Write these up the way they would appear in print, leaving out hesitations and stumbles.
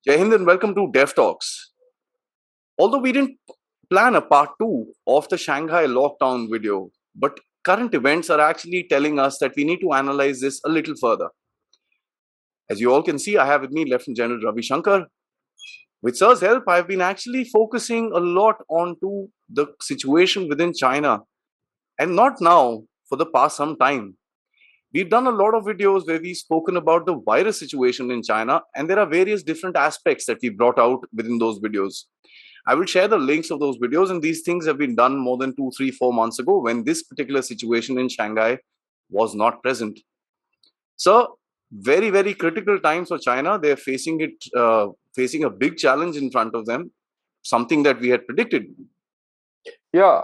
Jai Hind and welcome to Dev Talks. Although we didn't plan a part 2 of the Shanghai Lockdown video, but current events are actually telling us that we need to analyze this a little further. As you all can see, I have with me Lieutenant General Ravi Shankar. With Sir's help, I've been actually focusing a lot onto the situation within China, and not now, for the past some time. We've done a lot of videos where we've spoken about the virus situation in China, and there are various different aspects that we brought out within those videos. I will share the links of those videos, and these things have been done more than 2, 3, 4 months ago when this particular situation in Shanghai was not present. So, very, very critical times for China. They're facing a big challenge in front of them, something that we had predicted. Yeah,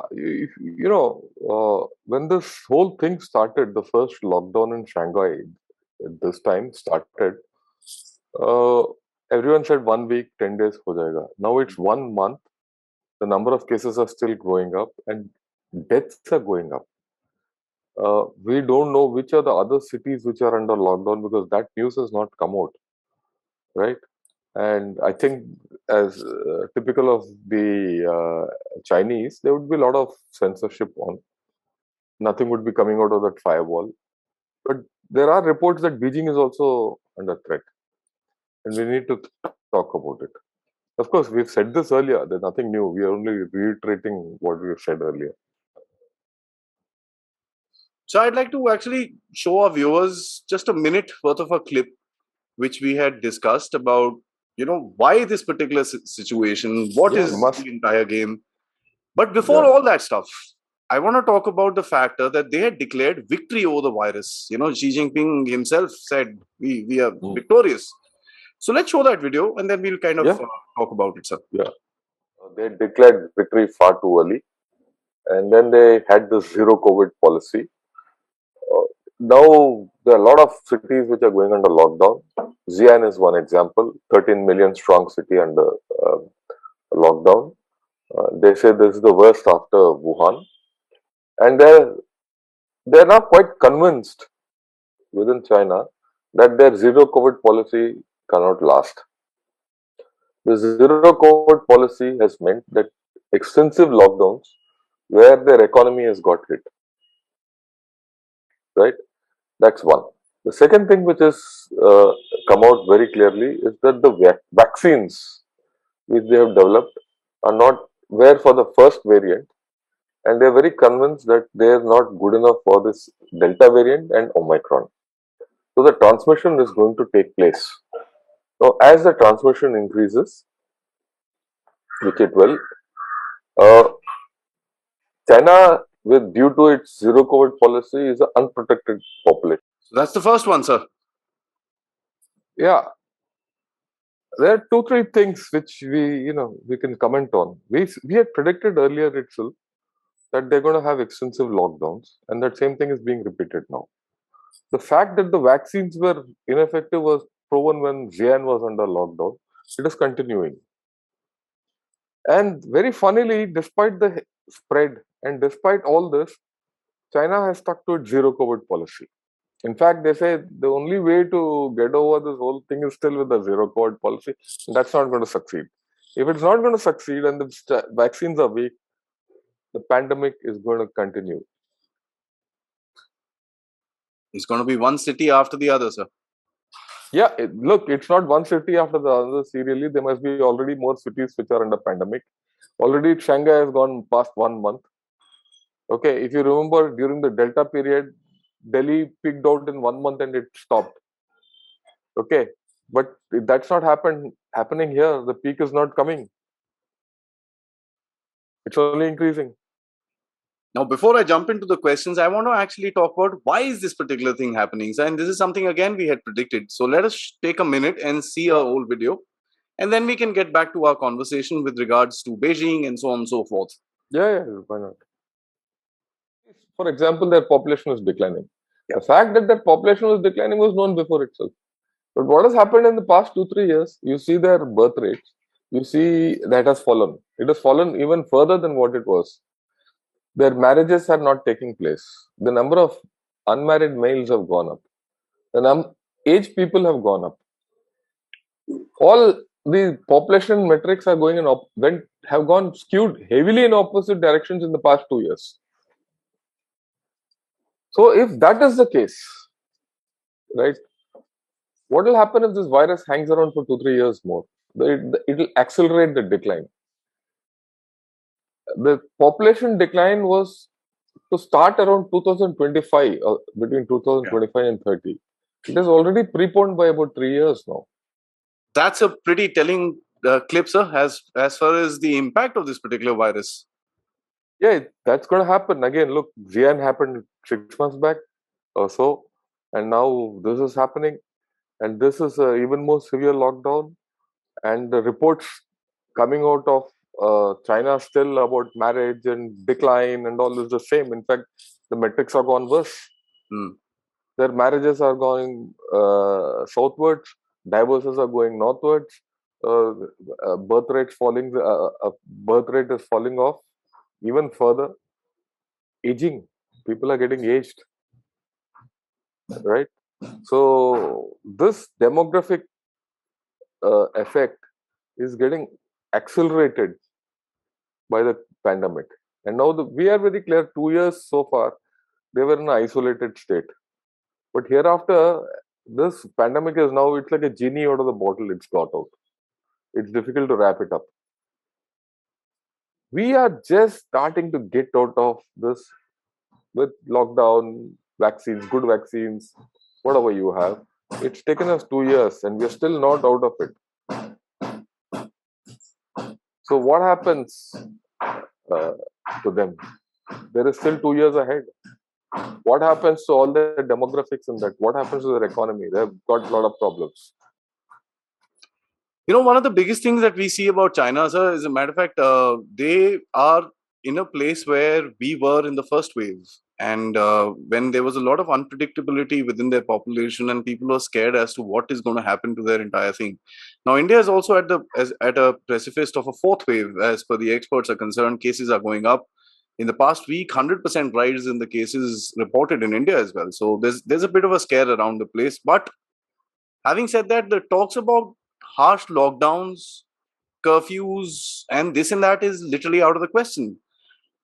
when this whole thing started, the first lockdown in Shanghai at this time started, uh, everyone said 1 week, 10 days ho jayega. Now it's 1 month. The number of cases are still growing up and deaths are going up. We don't know which are the other cities which are under lockdown because that news has not come out, right? And I think, as typical of the Chinese, there would be a lot of censorship on. Nothing would be coming out of that firewall. But there are reports that Beijing is also under threat, and we need to talk about it. Of course, we've said this earlier. There's nothing new. We are only reiterating what we've said earlier. So, I'd like to actually show our viewers just a minute worth of a clip which we had discussed about, why this particular situation, what is the entire game. But before all that stuff, I want to talk about the factor that they had declared victory over the virus. Xi Jinping himself said, we are victorious. So let's show that video and then we'll kind of talk about it, sir. Yeah. They declared victory far too early. And then they had this zero COVID policy. Now, there are a lot of cities which are going under lockdown. Xi'an is one example, 13 million strong city under lockdown. They say this is the worst after Wuhan. And they're now quite convinced within China that their zero COVID policy cannot last. The zero COVID policy has meant that extensive lockdowns where their economy has got hit. Right? That's one. The second thing which has come out very clearly is that the vaccines which they have developed were for the first variant, and they are very convinced that they are not good enough for this Delta variant and Omicron. So the transmission is going to take place. Now, as the transmission increases, which it will, China, due to its zero COVID policy, is an unprotected population. So that's the first one, sir. Yeah. There are 2, 3 things which we can comment on. We had predicted earlier itself that they're going to have extensive lockdowns, and that same thing is being repeated now. The fact that the vaccines were ineffective was proven when Xi'an was under lockdown. It is continuing. And very funnily, despite the spread and despite all this, China has stuck to its zero COVID policy. In fact, they say the only way to get over this whole thing is still with the zero COVID policy. That's not going to succeed. If it's not going to succeed and the vaccines are weak, the pandemic is going to continue. It's going to be one city after the other, sir. Yeah, look, it's not one city after the other. Serially, there must be already more cities which are under pandemic. Already, Shanghai has gone past 1 month. Okay, if you remember, during the Delta period, Delhi peaked out in 1 month and it stopped. Okay, but that's not happening here. The peak is not coming. It's only increasing. Now, before I jump into the questions, I want to actually talk about why is this particular thing happening. And this is something, again, we had predicted. So let us take a minute and see our whole video. And then we can get back to our conversation with regards to Beijing and so on and so forth. Yeah, why not? For example, their population is declining. The fact that their population was declining was known before itself. But what has happened in the past 2, 3 years, you see their birth rates, you see that has fallen. It has fallen even further than what it was. Their marriages are not taking place. The number of unmarried males have gaged up. The aged people have gone up. All the population metrics are going have gone skewed heavily in opposite directions in the past 2 years. So if that is the case, right, what will happen if this virus hangs around for 2-3 years more? It will accelerate the decline. The population decline was to start around 2025, between 2025 and 30. It is already preponed by about 3 years now. That's a pretty telling clip, sir, as far as the impact of this particular virus. Yeah, that's going to happen. Again, look, Xi'an happened 6 months back or so, and now this is happening. And this is even more severe lockdown. And the reports coming out of China still about marriage and decline and all is the same. In fact, the metrics are gone worse. Their marriages are going southwards, divorces are going northwards, birth rate is falling off even further. Aging, people are getting aged, right? So this demographic effect is getting accelerated by the pandemic. And now we are very clear, 2 years so far, they were in an isolated state. But hereafter, this pandemic is now, it's like a genie out of the bottle, it's got out. It's difficult to wrap it up. We are just starting to get out of this with lockdown, vaccines, good vaccines, whatever you have. It's taken us 2 years and we're still not out of it. So what happens to them? There is still 2 years ahead. What happens to all the demographics in that? What happens to their economy? They've got a lot of problems. You know, one of the biggest things that we see about China, sir, as a matter of fact, they are in a place where we were in the first wave. And when there was a lot of unpredictability within their population and people were scared as to what is going to happen to their entire thing. Now, India is also at a precipice of a fourth wave, as per the experts are concerned. Cases are going up. In the past week, 100% rise in the cases reported in India as well. So there's a bit of a scare around the place. But having said that, the talks about harsh lockdowns, curfews, and this and that is literally out of the question.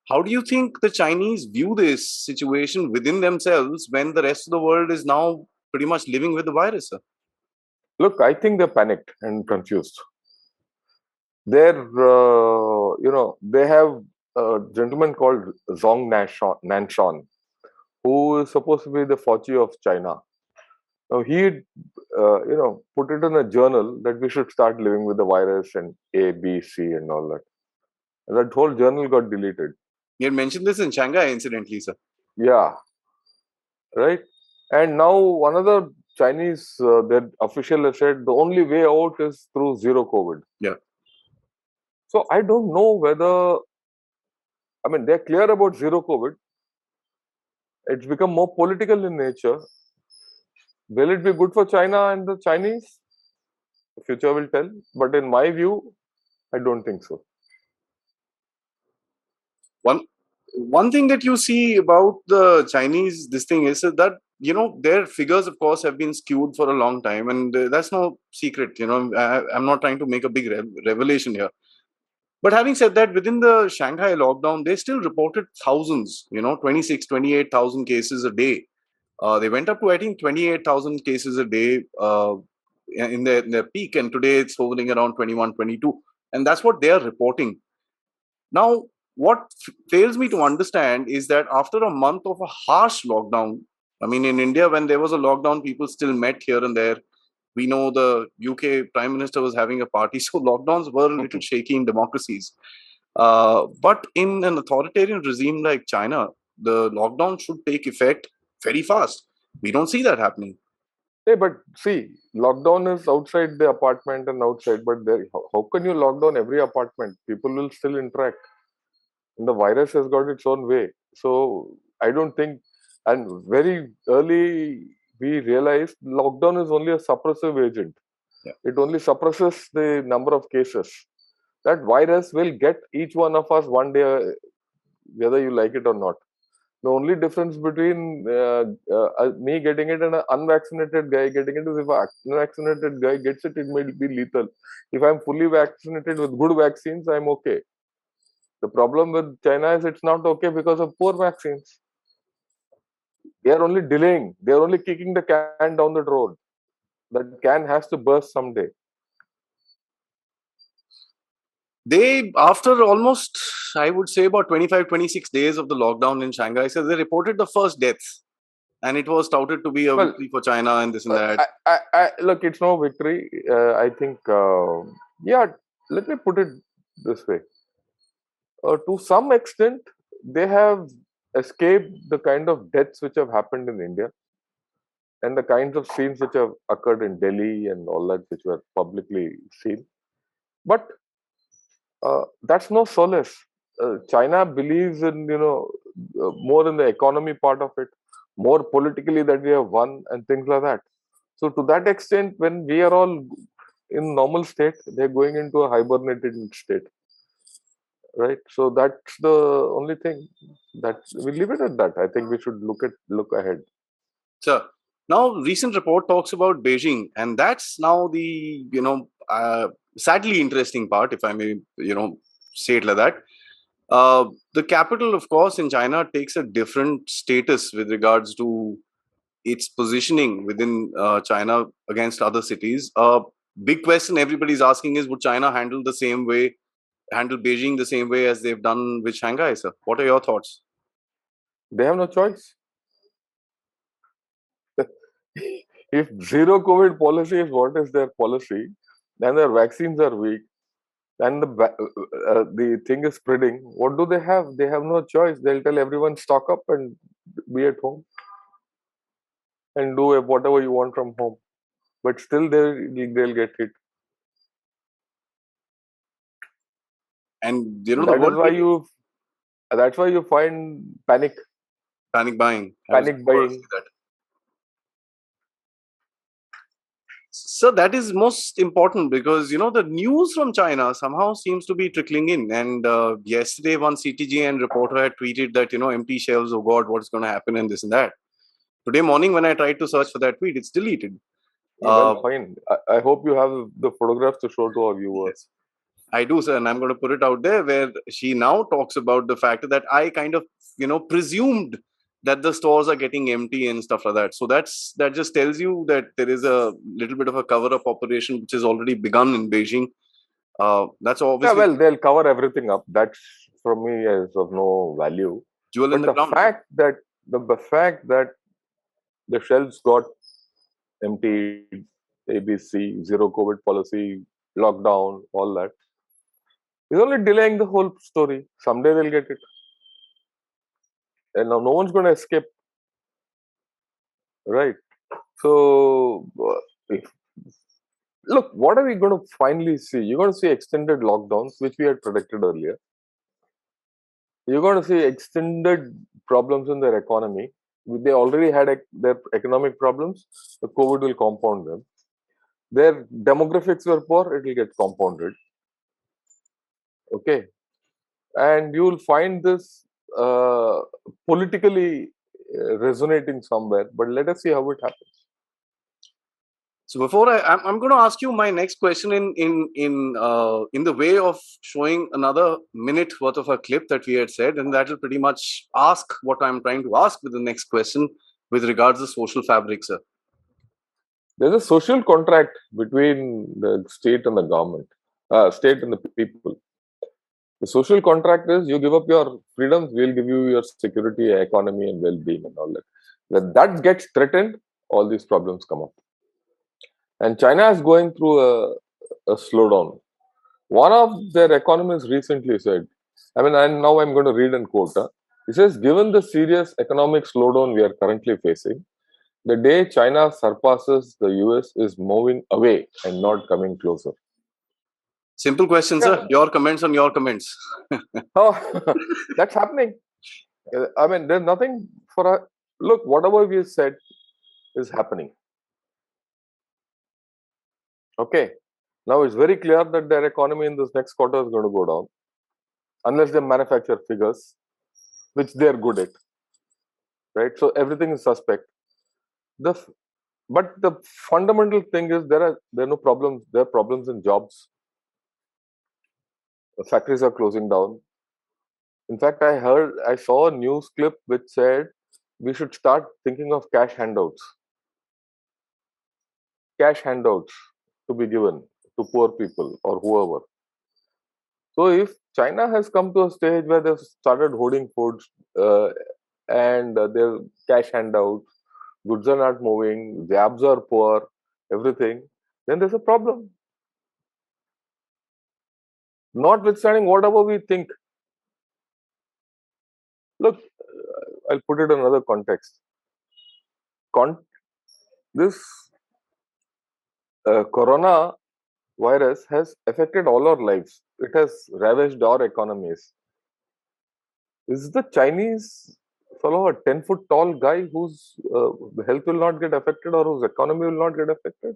How do you think the Chinese view this situation within themselves when the rest of the world is now pretty much living with the virus, sir? Look, I think they're panicked and confused. They have a gentleman called Nanshan, who is supposed to be the Fauci of China. Now he, put it in a journal that we should start living with the virus and A, B, C, and all that. And that whole journal got deleted. You had mentioned this in Shanghai, incidentally, sir. Yeah, right. And now another Chinese, their official has said the only way out is through zero COVID. Yeah. So I don't know whether, I mean, they're clear about zero COVID. It's become more political in nature. Will it be good for China and the Chinese? The future will tell. But in my view, I don't think so. One thing that you see about the Chinese, this thing is that, you know, their figures, of course, have been skewed for a long time, and that's no secret. You know, I'm not trying to make a big revelation here. But having said that, within the Shanghai lockdown, they still reported thousands, 26, 28,000 cases a day. They went up to, I think, 28,000 cases a day in their peak, and today it's hovering around 21, 22. And that's what they are reporting. Now, what fails me to understand is that after a month of a harsh lockdown, I mean, in India, when there was a lockdown, people still met here and there. We know the UK Prime Minister was having a party, so lockdowns were a little shaky in democracies. But in an authoritarian regime like China, the lockdown should take effect very fast. We don't see that happening. Hey, but see, lockdown is outside the apartment and outside, but how can you lock down every apartment? People will still interact. And the virus has got its own way. So I don't think, and very early we realized lockdown is only a suppressive agent. Yeah. It only suppresses the number of cases. That virus will get each one of us one day, whether you like it or not. The only difference between me getting it and an unvaccinated guy getting it is if an unvaccinated guy gets it, it may be lethal. If I'm fully vaccinated with good vaccines, I'm okay. The problem with China is it's not okay because of poor vaccines. They are only delaying. They are only kicking the can down the road. That can has to burst someday. They, after almost, I would say, about 25, 26 days of the lockdown in Shanghai, so they reported the first deaths. And it was touted to be a Well, victory for China and this and that. look, it's no victory. I think, yeah, let me put it this way. To some extent, they have escaped the kind of deaths which have happened in India and the kinds of scenes which have occurred in Delhi and all that, which were publicly seen. But that's no solace. China believes in, more in the economy part of it, more politically that we have won and things like that. So to that extent, when we are all in normal state, they're going into a hibernated state, right? So that's the only thing that we leave it at that. I think we should look ahead. So now recent report talks about Beijing, and that's now the, sadly interesting part, if I may, say it like that. The capital, of course, in China takes a different status with regards to its positioning within China against other cities. Big question everybody's asking is, would China handle Beijing the same way as they've done with Shanghai, sir? What are your thoughts? They have no choice. If zero COVID policy is what is their policy, then their vaccines are weak, and the thing is spreading. What do they have? They have no choice. They'll tell everyone stock up and be at home and do whatever you want from home. But still, they'll get hit. And, the That is world why really you. That's why you find panic buying. I was panic about to buying. say that. So that is most important because the news from China somehow seems to be trickling in. And yesterday, one CTGN reporter had tweeted that empty shelves. Oh God, what's going to happen and this and that. Today morning, when I tried to search for that tweet, it's deleted. Well, Uh, fine. I hope you have the photographs to show to our viewers. yes, I do, sir, and I'm going to put it out there where she now talks about the fact that I kind of presumed that the stores are getting empty and stuff like that. So that just tells you that there is a little bit of a cover-up operation which has already begun in Beijing. That's Yeah, obviously well, they'll cover everything up. That's for me is of no value. jewel in But the crown. the fact that the shelves got emptied, ABC, zero COVID policy, lockdown, all that is only delaying the whole story. Someday they'll get it, and now no one's going to escape, right? So, if, look, what are we going to finally see? You're going to see extended lockdowns, which we had predicted earlier. You're going to see extended problems in their economy. They already had their economic problems. The COVID will compound them. Their demographics were poor. It will get compounded. Okay, and you will find this politically resonating somewhere. But let us see how it happens. So before I'm going to ask you my next question in the way of showing another minute worth of a clip that we had said, and that will pretty much ask what I'm trying to ask with the next question with regards to social fabric, sir. There's a social contract between the state and the government, state and the people. The social contract is you give up your freedoms, we'll give you your security, economy, and well-being, and all that. When that gets threatened, all these problems come up. And China is going through a slowdown. One of their economists recently said, and now I'm going to read and quote. He says, given the serious economic slowdown we are currently facing, the day China surpasses the US is moving away and not coming closer. Simple question, sir. Yeah. Your comments on your comments. Oh, that's happening. There's nothing for a look, whatever we said is happening. Okay. Now it's very clear that their economy in this next quarter is going to go down unless they manufacture figures, which they're good at. right? So everything is suspect. The but the fundamental thing is there are no problems. There are problems in jobs. The factories are closing down. In fact, I saw a news clip which said we should start thinking of cash handouts to be given to poor people or whoever. So if China has come to a stage where they've started hoarding foods and their cash handouts, goods are not moving, jobs are poor, everything, then there's a problem. Notwithstanding whatever we think, look, I'll put it in another context. This corona virus has affected all our lives. It has ravaged our economies. Is the Chinese fellow a 10-foot tall guy whose health will not get affected or whose economy will not get affected?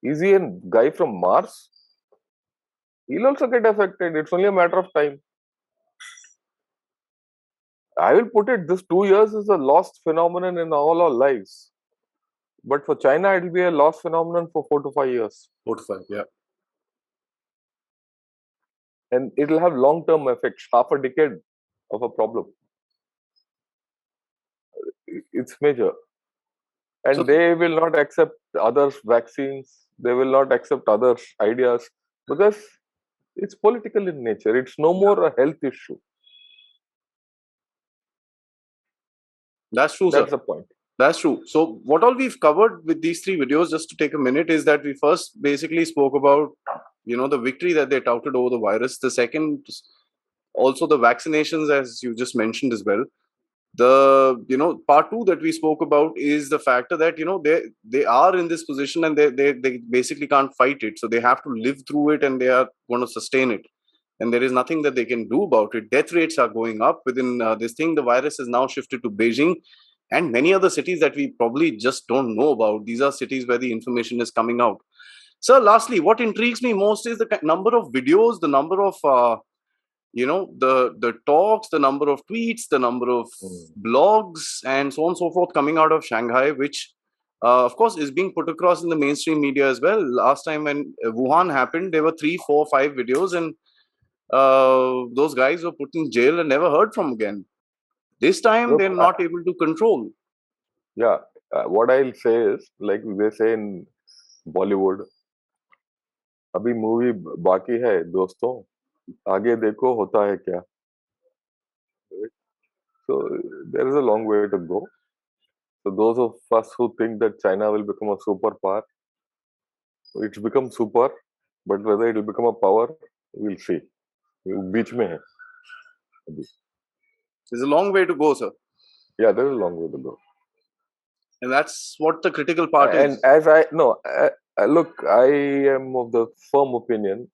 Is he a guy from Mars? He'll also get affected. It's only a matter of time. I will put it, this 2 years is a lost phenomenon in all our lives. But for China, it will be a lost phenomenon for 4 to 5 years. 4 to 5, yeah. And it will have long-term effects, half a decade of a problem. It's major. So And they will not accept others' vaccines. They will not accept others' ideas because it's political in nature. It's no more a health issue. that's true, sir. That's the point. That's true. So what all we've covered with these three videos, just to take a minute, is that we first basically spoke about, the victory that they touted over the virus. The second, also the vaccinations, as you just mentioned as well. The part two that we spoke about is the factor that they are in this position and they basically can't fight it, so they have to live through it and they are going to sustain it, and there is nothing that they can do about it. Death rates are going up within this thing. The virus is now shifted to Beijing and many other cities that we probably just don't know about. These are cities where the information is coming out. So lastly, what intrigues me most is the number of videos, the number of the talks, the number of tweets, the number of blogs, and so on and so forth coming out of Shanghai, which of course is being put across in the mainstream media as well. Last time when Wuhan happened, there were 3, 4, 5 videos, and those guys were put in jail and never heard from again. This time they're Look, not able to control. yeah, what I'll say is, like they say in Bollywood, अभी movie बाकी है दोस्तों, आगे देखो होता है क्या. So there is a long way to go. So those of us who think that China will become a superpower, it's become super, but whether it will become a power, we'll see. बीच में है अभी. There's a long way to go, sir. Yeah, there is a long way to go. And that's what the critical part And is. as I no, look, I am of the firm opinion.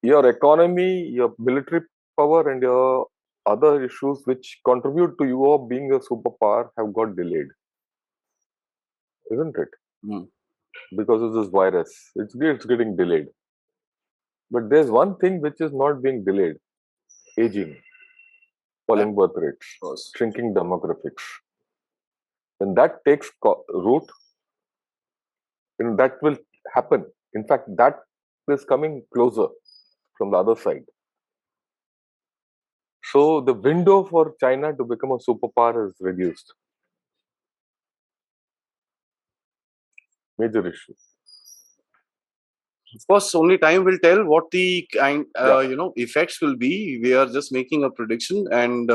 Your economy, your military power, and your other issues which contribute to you being a superpower have got delayed, isn't it? Hmm. Because of this virus, it's getting delayed. But there's one thing which is not being delayed: aging, falling birth rates, shrinking demographics. When that takes root, that will happen. In fact, that is coming closer from the other side. So the window for China to become a superpower is reduced. Major issue. Of course, only time will tell what the kind Yeah. effects will be. We are just making a prediction, and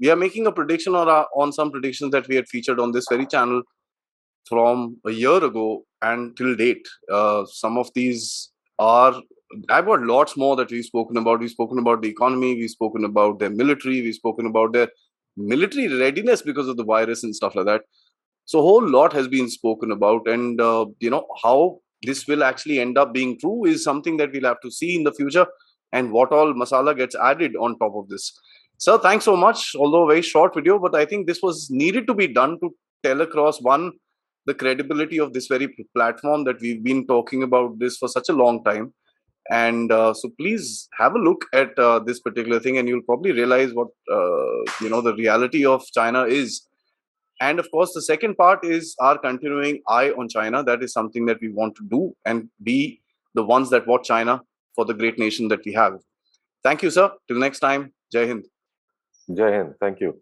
we are making a prediction on some predictions that we had featured on this very channel from a year ago and till date. Some of these are, I've got lots more that we've spoken about. We've spoken about the economy, we've spoken about their military, we've spoken about their military readiness because of the virus and stuff like that. So a whole lot has been spoken about, and how this will actually end up being true is something that we'll have to see in the future, and what all masala gets added on top of this. Sir, thanks so much. Although a very short video, but I think this was needed to be done to tell across the credibility of this very platform that we've been talking about this for such a long time, And so please have a look at this particular thing, and you'll probably realize what the reality of China is. And of course, the second part is our continuing eye on China. That is something that we want to do and be the ones that watch China for the great nation that we have. Thank you, sir. Till next time. Jai Hind. Jai Hind. Thank you.